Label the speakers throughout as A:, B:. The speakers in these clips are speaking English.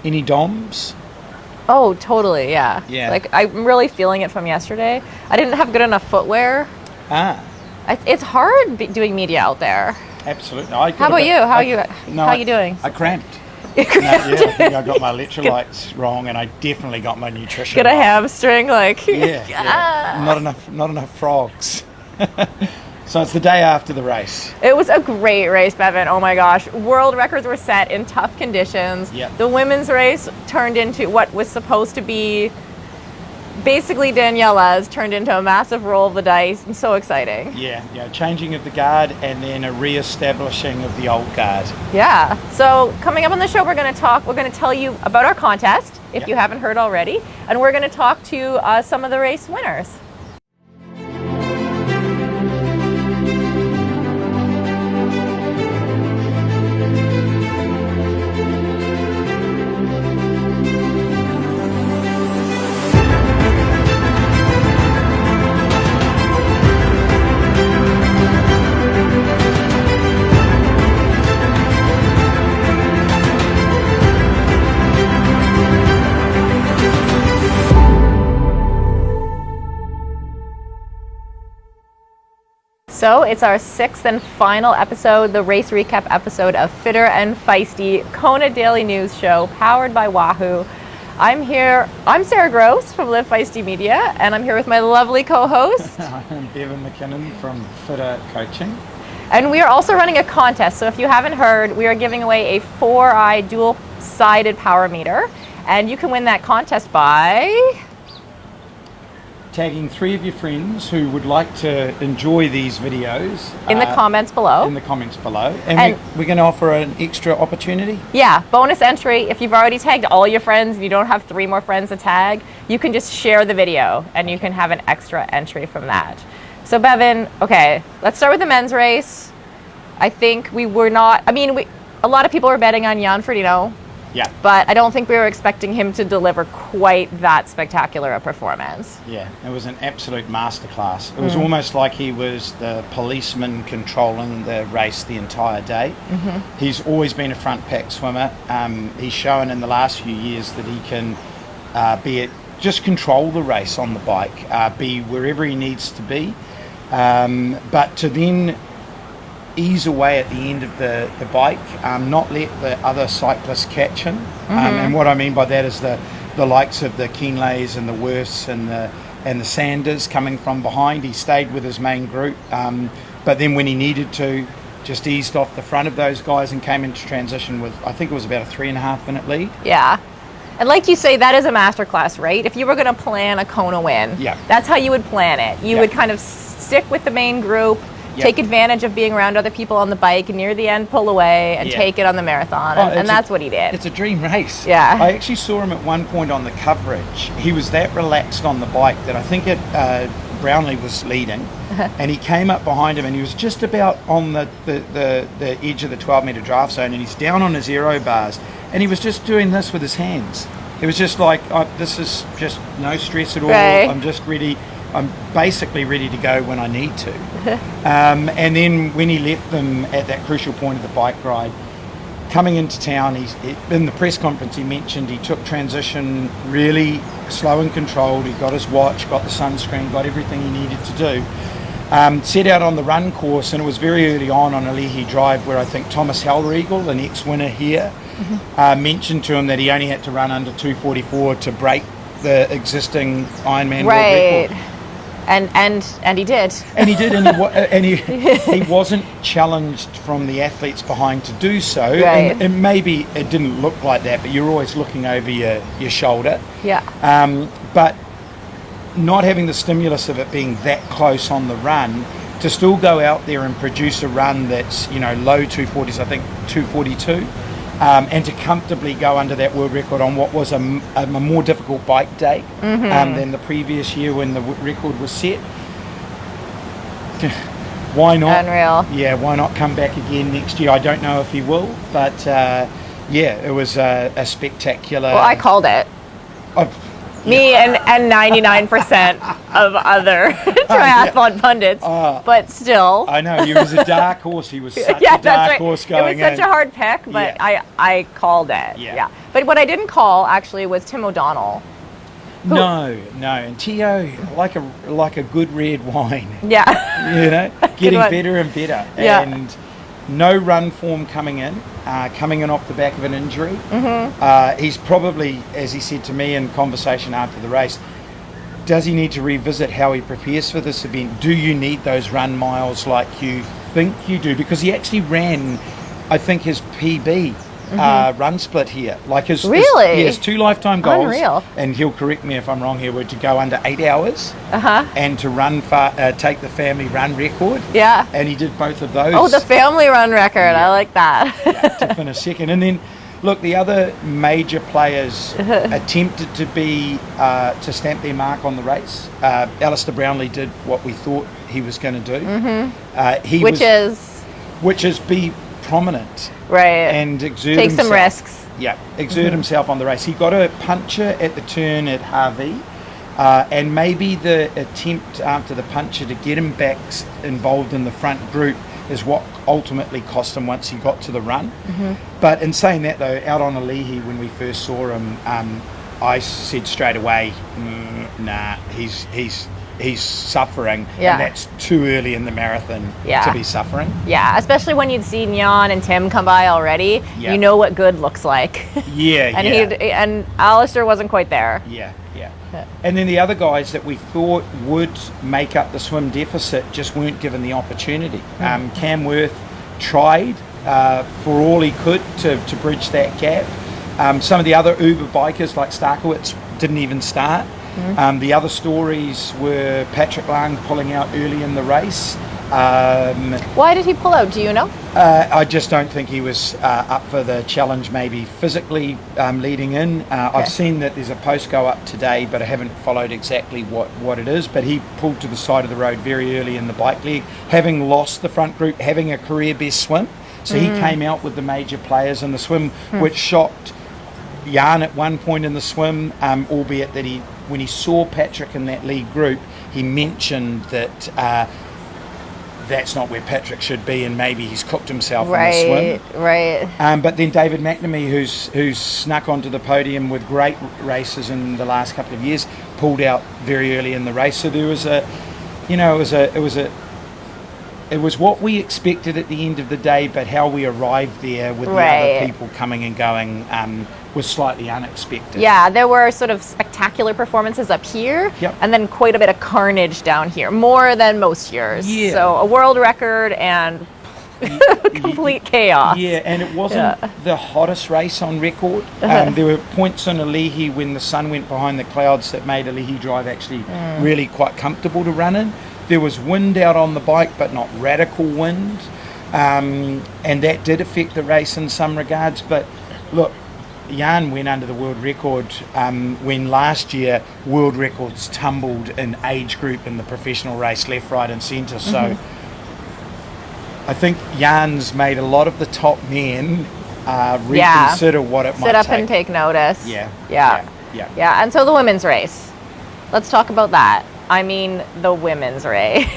A: Any DOMs?
B: Oh, totally, yeah.
A: Yeah.
B: Like, I'm really feeling it from yesterday. I didn't have good enough footwear. It's hard doing media out there.
A: Absolutely.
B: How about you? How are you doing?
A: I cramped. I think I got my electrolytes wrong, and I definitely got my nutrition
B: Get a
A: wrong.
B: hamstring, like.
A: Yeah. Not enough frogs. So it's the day after the race.
B: It was a great race, Bevan. Oh my gosh. World records were set in tough conditions.
A: Yep.
B: The women's race turned into what was supposed to be basically Daniela's, turned into a massive roll of the dice, and so exciting.
A: Yeah, changing of the guard and then a re-establishing of the old guard.
B: Yeah. So coming up on the show, we're going to tell you about our contest, if you haven't heard already, and we're going to talk to some of the race winners. So it's our 6th and final episode, the race recap episode of Fitter and Feisty, Kona Daily News Show, powered by Wahoo. I'm Sarah Gross from Live Feisty Media, and I'm here with my lovely co-host.
A: I'm Bevan McKinnon from Fitter Coaching.
B: And we are also running a contest, so if you haven't heard, we are giving away a 4i dual-sided power meter, and you can win that contest by
A: tagging 3 of your friends who would like to enjoy these videos.
B: In the comments below.
A: And we're going to offer an extra opportunity?
B: Yeah, bonus entry. If you've already tagged all your friends and you don't have 3 more friends to tag, you can just share the video and you can have an extra entry from that. So Bevan, okay, let's start with the men's race. I think a lot of people were betting on Jan Frodeno.
A: Yeah.
B: But I don't think we were expecting him to deliver quite that spectacular a performance.
A: Yeah, it was an absolute masterclass. It was almost like he was the policeman controlling the race the entire day. Mm-hmm. He's always been a front pack swimmer. He's shown in the last few years that he can just control the race on the bike, be wherever he needs to be. But to then ease away at the end of the bike, not let the other cyclists catch him. And what I mean by that is the likes of the Keenlays and the Worths and the Sanders coming from behind. He stayed with his main group, but then when he needed to, just eased off the front of those guys and came into transition with, I think it was about a 3.5 minute lead.
B: Yeah. And like you say, that is a masterclass, right? If you were going to plan a Kona win, that's how you would plan it. You would kind of stick with the main group, take advantage of being around other people on the bike, and near the end pull away and take it on the marathon. And that's what he did.
A: It's a dream race.
B: Yeah.
A: I actually saw him at one point on the coverage. He was that relaxed on the bike that I think Brownlee was leading, and he came up behind him and he was just about on the edge of the 12-metre draft zone, and he's down on his aero bars, and he was just doing this with his hands. It was just like, this is just no stress at all.
B: Right.
A: I'm just ready. I'm basically ready to go when I need to. And then when he left them at that crucial point of the bike ride, coming into town, in the press conference he mentioned he took transition really slow and controlled. He got his watch, got the sunscreen, got everything he needed to do. Set out on the run course, and it was very early on a Leahy Drive where I think Thomas Hellriegel, the next winner here, mentioned to him that he only had to run under 2:44 to break the existing Ironman world record.
B: And he did.
A: And he did, and he wasn't challenged from the athletes behind to do so.
B: Right.
A: And maybe it didn't look like that, but you're always looking over your shoulder.
B: Yeah.
A: But not having the stimulus of it being that close on the run, to still go out there and produce a run that's, low 240s, I think 242, and to comfortably go under that world record on what was a more difficult bike day than the previous year when the record was set. Why not?
B: Unreal.
A: Yeah, why not come back again next year? I don't know if he will, but it was a spectacular...
B: Well, I called it. Me and 99% of other triathlon pundits, but still.
A: I know, he was a dark horse. He was such a dark horse going in.
B: It was such a hard pick, but I called it.
A: Yeah.
B: But what I didn't call actually was Tim O'Donnell.
A: No, and Tio, like a good red wine.
B: Yeah.
A: You know, getting
B: one.
A: better and better.
B: Yeah.
A: And no run form coming in off the back of an injury. He's probably, as he said to me in conversation after the race, does he need to revisit how he prepares for this event? Do you need those run miles like you think you do? Because he actually ran, I think, his PB run split here. Like his
B: really?
A: His 2 lifetime goals.
B: Unreal.
A: And he'll correct me if I'm wrong here, were to go under 8 hours and to run take the family run record.
B: Yeah.
A: And he did both of those.
B: Oh, the family run record. I like that.
A: To finish second. And then, look, the other major players attempted to stamp their mark on the race. Alistair Brownlee did what we thought he was going to do. Which is be prominent.
B: Right.
A: And exert
B: Take
A: himself.
B: Some risks.
A: Yeah, exert himself on the race. He got a puncture at the turn at Harvey, and maybe the attempt after the puncture to get him back involved in the front group is what ultimately cost him once he got to the run. But in saying that, though, out on Alihi when we first saw him, I said straight away, nah, he's suffering, and that's too early in the marathon to be suffering.
B: Yeah, especially when you'd seen Jan and Tim come by already, you know what good looks like. And Alistair wasn't quite there.
A: Yeah. And then the other guys that we thought would make up the swim deficit just weren't given the opportunity. Cam Worth tried for all he could to bridge that gap. Some of the other Uber bikers like Starkowitz didn't even start. The other stories were Patrick Lang pulling out early in the race.
B: Why did he pull out? Do you know?
A: I just don't think he was up for the challenge, maybe physically leading in. I've seen that there's a post go up today, but I haven't followed exactly what it is. But he pulled to the side of the road very early in the bike leg, having lost the front group, having a career best swim. So he came out with the major players in the swim, which shocked Jan at one point in the swim, albeit that when he saw Patrick in that lead group, he mentioned that that's not where Patrick should be, and maybe he's cooked himself in the swim. Right. But then David McNamee, who's snuck onto the podium with great races in the last couple of years, pulled out very early in the race. So there was it was what we expected at the end of the day, but how we arrived there with the other people coming and going was slightly unexpected.
B: Yeah, there were sort of spectacular performances up here, and then quite a bit of carnage down here, more than most years. Yeah. So a world record and complete chaos.
A: Yeah, and it wasn't the hottest race on record. There were points on Alihi when the sun went behind the clouds that made Alihi Drive actually really quite comfortable to run in. There was wind out on the bike, but not radical wind, and that did affect the race in some regards. But look, Jan went under the world record when last year world records tumbled in age group in the professional race, left, right and centre. So I think Jan's made a lot of the top men reconsider what it might take.
B: Sit up and take notice.
A: Yeah.
B: And so the women's race. Let's talk about that. I mean, the women's race.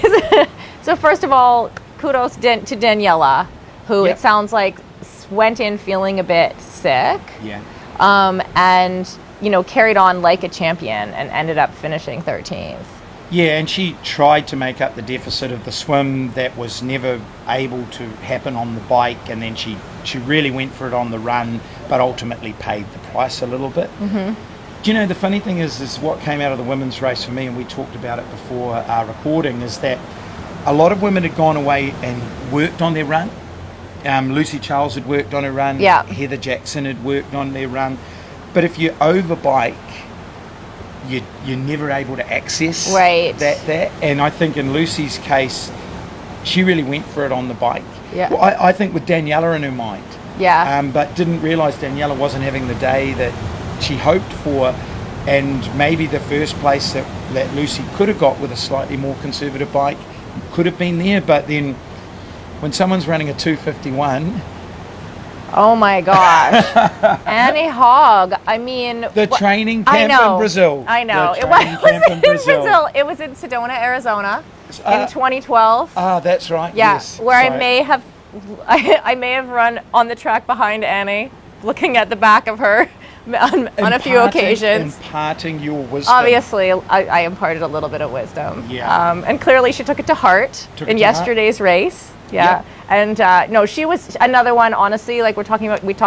B: So first of all, kudos to Daniela, who it sounds like went in feeling a bit sick. And, carried on like a champion and ended up finishing 13th.
A: Yeah, and she tried to make up the deficit of the swim that was never able to happen on the bike, and then she really went for it on the run, but ultimately paid the price a little bit. Do you know, the funny thing is what came out of the women's race for me, and we talked about it before our recording, is that a lot of women had gone away and worked on their run. Lucy Charles had worked on her run. Heather Jackson had worked on their run. But if you overbike, you're never able to access that. And I think in Lucy's case, she really went for it on the bike. Well, I think with Daniela in her mind. But didn't realise Daniela wasn't having the day that she hoped for, and maybe the first place that Lucy could have got with a slightly more conservative bike could have been there. But then when someone's running a 2:51,
B: oh my gosh. Anne Haug, I mean,
A: the training camp in Brazil.
B: I know. It wasn't in Brazil. It was in Sedona, Arizona in 2012.
A: That's right.
B: Yes. Where I may have run on the track behind Annie, looking at the back of her on a few occasions.
A: Imparting your wisdom.
B: Obviously, I imparted a little bit of wisdom.
A: Yeah.
B: And clearly she took it to heart in yesterday's race. Yeah.
A: Yep.
B: And no, she was another one, honestly, like we talked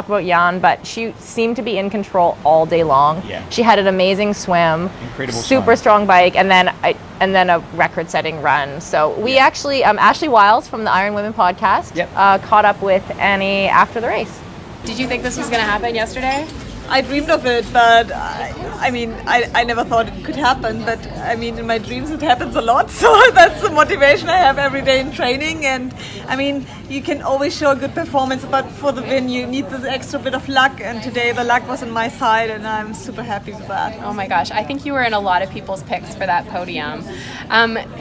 B: about Jan, but she seemed to be in control all day long.
A: Yeah.
B: She had an amazing swim.
A: Incredible
B: super
A: swim.
B: strong bike, and then a record-setting run. So we actually, Ashley Wiles from the Iron Women podcast, caught up with Annie after the race.
C: Did you think this was going to happen yesterday?
D: I dreamed of it, but I never thought it could happen. But I mean, in my dreams it happens a lot, so that's the motivation I have every day in training. And I mean, you can always show a good performance, but for the win you need this extra bit of luck. And today the luck was on my side, and I'm super happy with that.
C: Oh my gosh, I think you were in a lot of people's picks for that podium.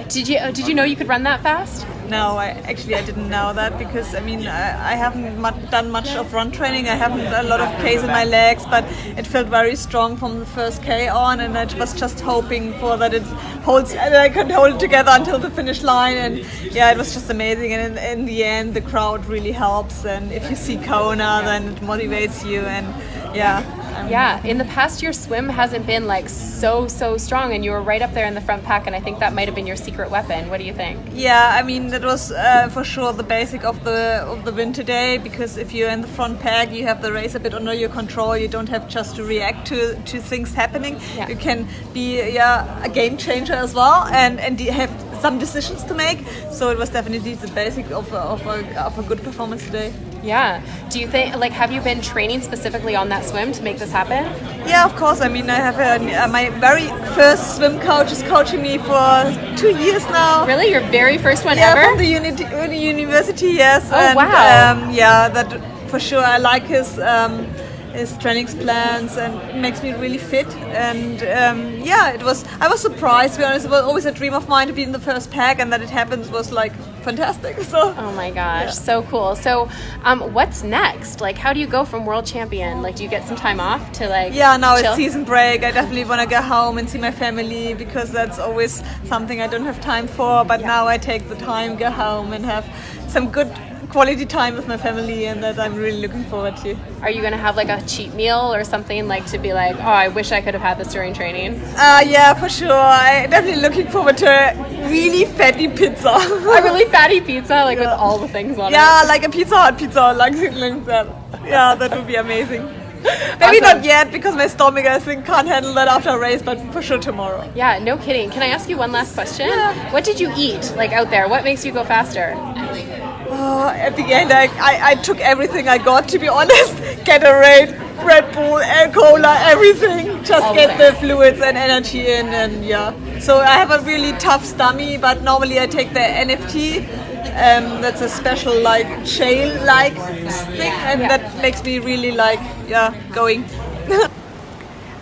C: Did you know you could run that fast?
D: No, I didn't know that, because I mean I haven't done much of run training. I haven't a lot of Ks in my legs, but it felt very strong from the first K on, and I was just hoping for that it holds, and I could hold it together until the finish line. And yeah, it was just amazing. And in the end, the crowd really helps, and if you see Kona, then it motivates you. And yeah,
C: in the past your swim hasn't been like so strong, and you were right up there in the front pack, and I think that might have been your secret weapon. What do you think?
D: Yeah, I mean that was for sure the basic of the win today, because if you're in the front pack, you have the race a bit under your control. You don't have just to react to things happening.
C: Yeah.
D: You can be a game changer as well, and you have some decisions to make. So it was definitely the basic of a good performance today.
C: Yeah. Do you think, like, have you been training specifically on that swim to make this happen?
D: Yeah, of course. I mean, I have my very first swim coach is coaching me for 2 years now.
C: Really? Your very first one
D: Yeah,
C: ever?
D: from the university, yes.
C: Oh,
D: and,
C: wow.
D: Yeah, that for sure. I like his training plans, and it makes me really fit. And I was surprised, to be honest. It was always a dream of mine to be in the first pack, and that it happens was like fantastic. So
C: oh my gosh, so cool. So what's next? Like, how do you go from world champion? Like, do you get some time off to like
D: now
C: chill?
D: It's season break. I definitely want to go home and see my family, because that's always something I don't have time for. But now I take the time, go home and have some good quality time with my family, and that I'm really looking forward to.
C: Are you going to have like a cheat meal or something, like to be like, oh, I wish I could have had this during training?
D: Yeah, for sure. I'm definitely looking forward to a really fatty pizza.
C: A really fatty pizza, like with all the things on it?
D: Yeah, like a Pizza Hut pizza, like that. Yeah, that would be amazing. Maybe
C: Awesome.
D: not yet, because my stomach, I think, can't handle that after a race, but for sure tomorrow.
C: Yeah, no kidding. Can I ask you one last question?
D: Yeah.
C: What did you eat, like out there? What makes you go faster?
D: At the end, I took everything I got, to be honest. Gatorade, Red Bull, cola, everything. Just get the fluids and energy in, and yeah. So I have a really tough stomach, but normally I take the NFT. That's a special like shale-like stick, and that makes me really going.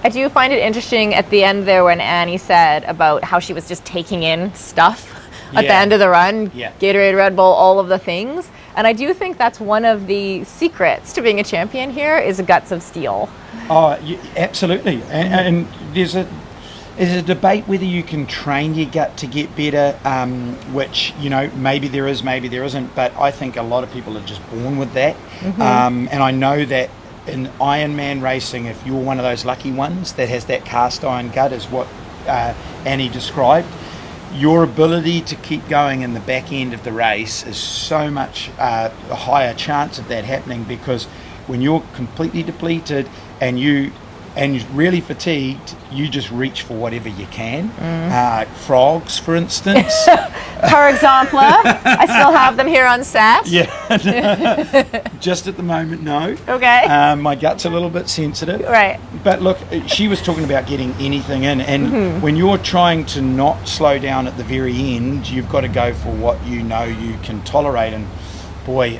B: I do find it interesting at the end there when Annie said about how she was just taking in stuff at the end of the run, Gatorade, Red Bull, all of the things. And I do think that's one of the secrets to being a champion here, is guts of steel.
A: Oh, absolutely. And there's a debate whether you can train your gut to get better, which, maybe there is, maybe there isn't. But I think a lot of people are just born with that. Mm-hmm. And I know that in Ironman racing, if you're one of those lucky ones that has that cast iron gut, is what Annie described, your ability to keep going in the back end of the race is so much a higher chance of that happening, because when you're completely depleted and you're really fatigued, you just reach for whatever you can. Frogs, for instance.
B: For example, I still have them here on set.
A: Yeah. Just at the moment, no.
B: Okay.
A: My gut's a little bit sensitive.
B: Right.
A: But look, she was talking about getting anything in, and when you're trying to not slow down at the very end, you've got to go for what you know you can tolerate. And boy,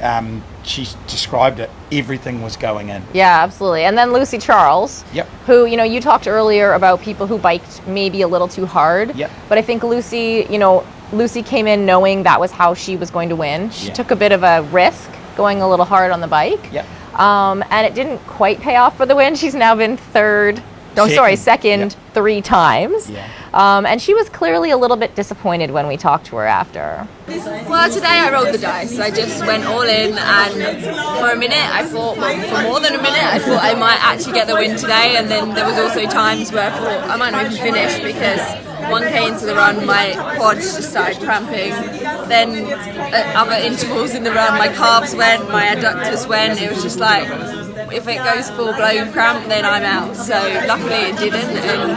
A: she described it. Everything was going in.
B: Yeah, absolutely. And then Lucy Charles, who, you talked earlier about people who biked maybe a little too hard.
A: Yep.
B: But I think Lucy came in knowing that was how she was going to win. She took a bit of a risk going a little hard on the bike.
A: Yep.
B: And it didn't quite pay off for the win. She's now been third Second 3 times.
A: Yeah.
B: And she was clearly a little bit disappointed when we talked to her after.
E: Well, today I rolled the dice. I just went all in, and for a minute I thought, well, for more than a minute, I thought I might actually get the win today, and then there was also times where I thought I might not even finish because 1K into the run, my quads just started cramping. Then at other intervals in the run, my calves went, my adductors went. It was just like, if it goes full-blown cramp, then I'm out. So luckily it didn't, and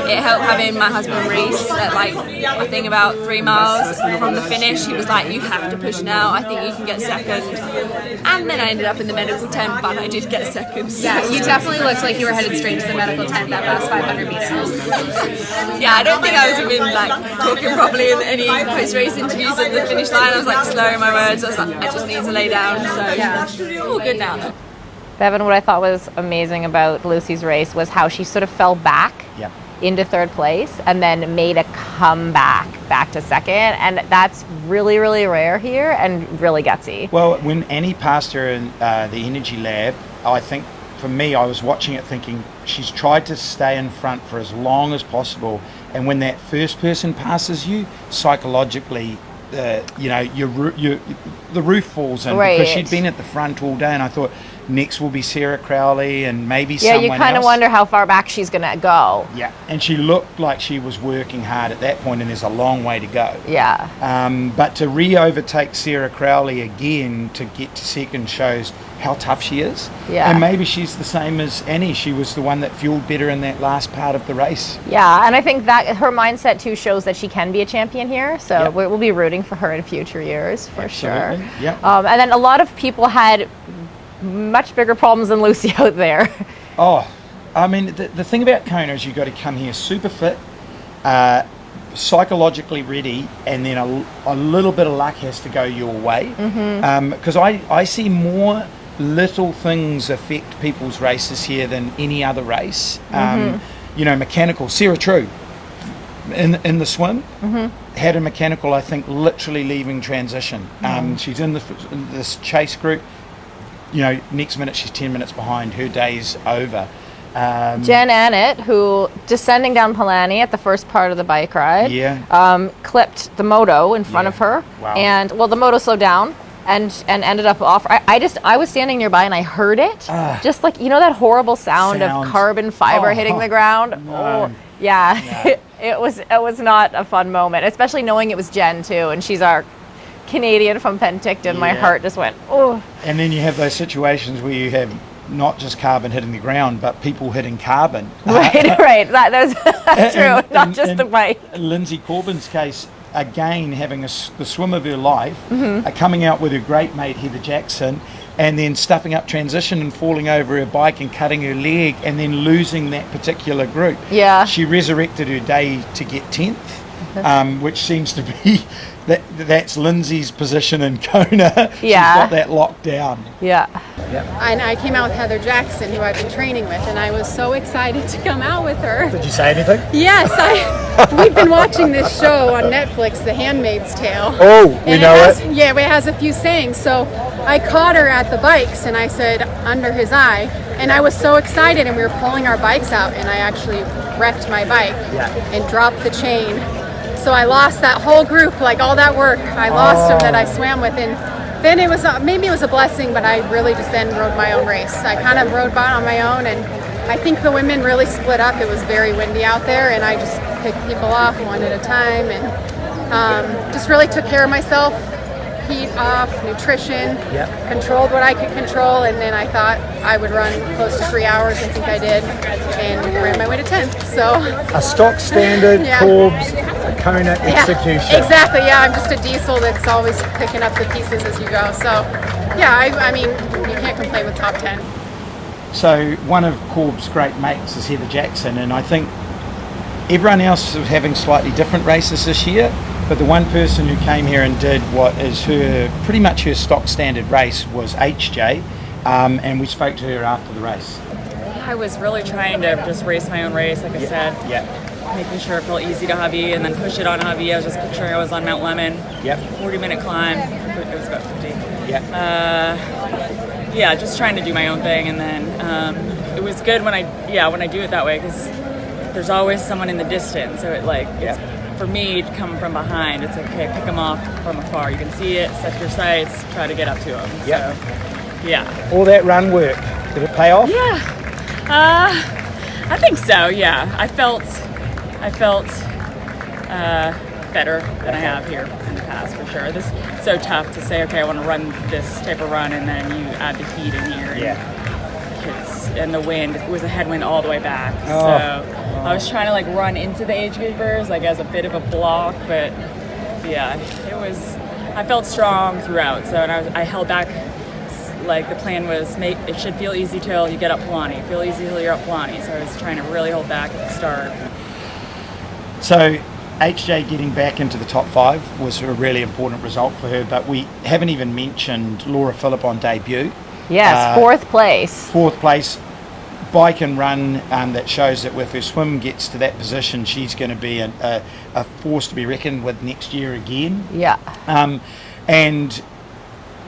E: it helped having my husband Reese at like, I think about 3 miles from the finish. He was like, you have to push now, I think you can get second. And then I ended up in the medical tent, but I did get second. So.
C: Yeah, you definitely looked like you were headed straight to the medical tent that last 500 meters.
E: Yeah, I don't think I was even like talking properly in any post-race interviews at the finish line. I was like slurring my words. I was like, I just need to lay down. So all good now though.
B: Bevan, what I thought was amazing about Lucy's race was how she sort of fell back into 3rd place and then made a comeback back to 2nd. And that's really, really rare here and really gutsy.
A: Well, when Annie passed her in the energy lab, I think for me, I was watching it thinking she's tried to stay in front for as long as possible. And when that first person passes you, psychologically, the roof falls in because she'd been at the front all day, and I thought next will be Sarah Crowley and maybe someone else.
B: Yeah, you kind of wonder how far back she's going to go.
A: Yeah, and she looked like she was working hard at that point, and there's a long way to go.
B: Yeah.
A: But to re-overtake Sarah Crowley again to get to second shows how tough she is.
B: Yeah.
A: And maybe she's the same as Annie. She was the one that fueled better in that last part of the race.
B: Yeah, and I think that her mindset too shows that she can be a champion here. So we'll be rooting for her in future years for sure.
A: Yeah.
B: And then a lot of people had much bigger problems than Lucy out there.
A: Oh, I mean, the thing about Kona is you've got to come here super fit, psychologically ready, and then a little bit of luck has to go your way. Because I see more little things affect people's races here than any other race. Mechanical. Sarah True in the swim had a mechanical, I think, literally leaving transition. She's in this chase group. Next minute she's 10 minutes behind. Her day's over.
B: Jen Annett, who descending down Palani at the first part of the bike ride, clipped the moto in front of her, and the moto slowed down and ended up off. I was standing nearby and I heard it, just like that horrible sound of carbon fiber hitting the ground.
A: No.
B: It was not a fun moment, especially knowing it was Jen too, and she's our Canadian from Penticton. My heart just went, oh.
A: And then you have those situations where you have not just carbon hitting the ground, but people hitting carbon.
B: Right. That's true. Not just the bike.
A: Linsey Corbin's case, again, having the swim of her life, coming out with her great mate Heather Jackson, and then stuffing up transition and falling over her bike and cutting her leg, and then losing that particular group.
B: Yeah.
A: She resurrected her day to get 10th, which seems to be that's Lindsay's position in Kona. She's got that locked down.
B: Yeah.
F: And I came out with Heather Jackson, who I've been training with, and I was so excited to come out with her.
A: Did you say anything?
F: Yes, we've been watching this show on Netflix, The Handmaid's Tale.
A: Oh, we know it.
F: Yeah, it has a few sayings. So I caught her at the bikes, and I said, under his eye, and I was so excited, and we were pulling our bikes out, and I actually wrecked my bike and dropped the chain. So I lost that whole group, like all that work. I lost them that I swam with, and then it was maybe it was a blessing, but I really just then rode my own race. I kind of rode by on my own, and I think the women really split up. It was very windy out there, and I just picked people off one at a time, and just really took care of myself. Heat off, nutrition, controlled what I could control, and then I thought I would run close to 3 hours. I think I did, and ran my way to 10th. So
G: a stock standard Corbs Kona execution.
F: Exactly. Yeah, I'm just a diesel that's always picking up the pieces as you go. So I mean, you can't complain with top 10.
A: So one of Corb's great mates is Heather Jackson, and I think everyone else is having slightly different races this year. But the one person who came here and did what is pretty much her stock standard race was HJ, and we spoke to her after the race.
H: I was really trying to just race my own race, like I said. Making sure it felt easy to hubby and then push it on hubby. I was just picturing I was on Mount Lemon. 40-minute climb. It was about 50. Just trying to do my own thing, and then it was good when I do it that way, because there's always someone in the distance. So it's for me to come from behind. It's okay, pick them off from afar. You can see it, set your sights, try to get up to them.
A: Yeah.
H: So, yeah.
A: All that run work, did it pay off?
H: Yeah. I think so. Yeah. I felt better than I have here in the past, for sure. This is so tough to say, okay, I want to run this type of run, and then you add the heat in here. And the wind, it was a headwind all the way back. So I was trying to like run into the age groupers, like as a bit of a block, but yeah, I felt strong throughout. So I held back, like the plan was it should feel easy till you get up Pilani. Feel easy till you're up Pilani. So I was trying to really hold back at the start.
A: So HJ getting back into the top 5 was a really important result for her, but we haven't even mentioned Laura Phillip on debut.
B: Yes, 4th place.
A: 4th place, bike and run, that shows that if her swim gets to that position, she's going to be a force to be reckoned with next year again.
B: Yeah.
A: And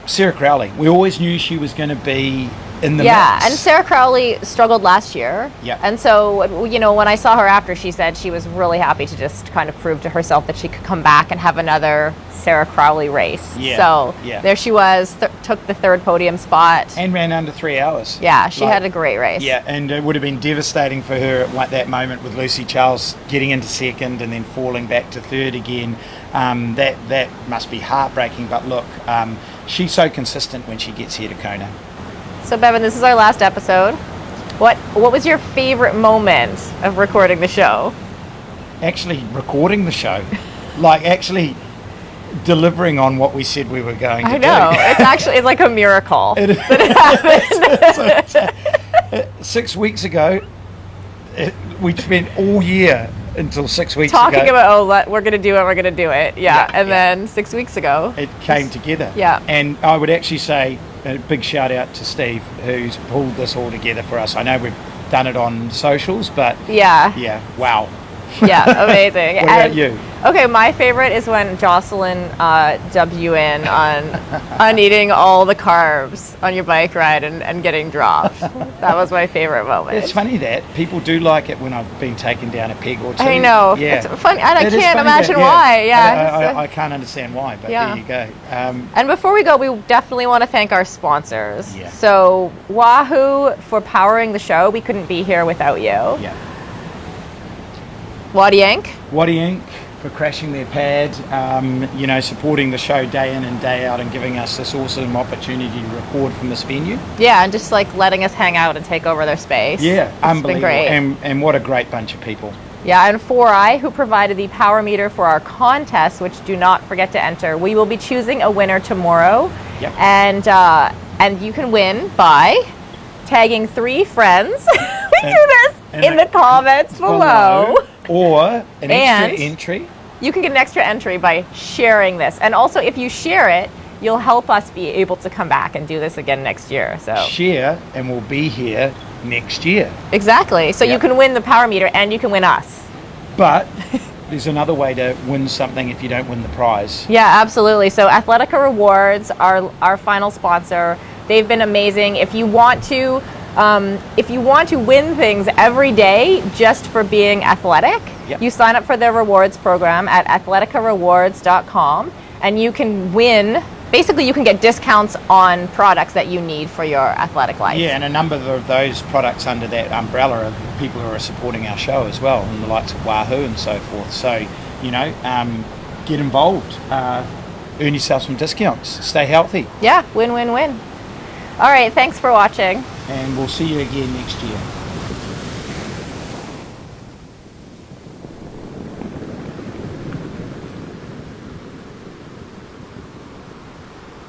A: Sarah Crowley, we always knew she was going to be in the mix.
B: And Sarah Crowley struggled last year.
A: Yeah.
B: And so, you know, when I saw her after, she said she was really happy to just kind of prove to herself that she could come back and have another Sarah Crowley race.
A: Yeah.
B: So there she was, took the 3rd podium spot.
A: And ran under 3 hours.
B: Yeah, she had a great race.
A: Yeah, and it would have been devastating for her at that moment with Lucy Charles getting into 2nd and then falling back to 3rd again. That must be heartbreaking, but look, she's so consistent when she gets here to Kona.
B: So Bevan, this is our last episode. What was your favorite moment of recording the show?
A: Actually recording the show. Like actually delivering on what we said we were going to do.
B: I know. It's like a miracle.
A: It happened. 6 weeks ago, we spent all year until 6 weeks
B: talking
A: ago.
B: about, we're going to do it. Yeah. Then 6 weeks ago.
A: It came together.
B: Yeah.
A: And I would actually say a big shout out to Steve, who's pulled this all together for us. I know we've done it on socials, but yeah, wow.
B: Yeah, amazing.
A: What about you?
B: Okay, my favorite is when Jocelyn dubbed you in on eating all the carbs on your bike ride and getting dropped. That was my favorite moment.
A: It's funny that people do like it when I've been taken down a peg or two.
B: I know.
A: Yeah.
B: It's funny, and I can't imagine why. Yeah.
A: I can't understand why, but there you go.
B: And before we go, we definitely want to thank our sponsors.
A: Yeah.
B: So Wahoo for powering the show. We couldn't be here without you.
A: Yeah.
B: Wattie Inc.
A: For crashing their pad, supporting the show day in and day out and giving us this awesome opportunity to record from this venue.
B: Yeah, and just like letting us hang out and take over their space.
A: Yeah,
B: it's
A: unbelievable.
B: been great.
A: And what a great bunch of people.
B: Yeah, and 4i, who provided the power meter for our contest, which do not forget to enter. We will be choosing a winner tomorrow.
A: Yep.
B: And you can win by tagging 3 friends. We do this in the comments below.
A: Or an extra entry.
B: You can get an extra entry by sharing this. And also, if you share it, you'll help us be able to come back and do this again next year. So
A: share, and we'll be here next year.
B: Exactly. So you can win the power meter and you can win us.
A: But there's another way to win something if you don't win the prize.
B: Yeah, absolutely. So Athletica Rewards are our final sponsor. They've been amazing. If you want to win things every day just for being athletic, you sign up for their rewards program at athleticarewards.com, and you can win. Basically, you can get discounts on products that you need for your athletic life.
A: Yeah, and a number of those products under that umbrella are people who are supporting our show as well, and the likes of Wahoo and so forth. So, get involved, earn yourself some discounts, stay healthy.
B: Yeah, win, win, win. All right, thanks for watching.
A: And we'll see you again next year.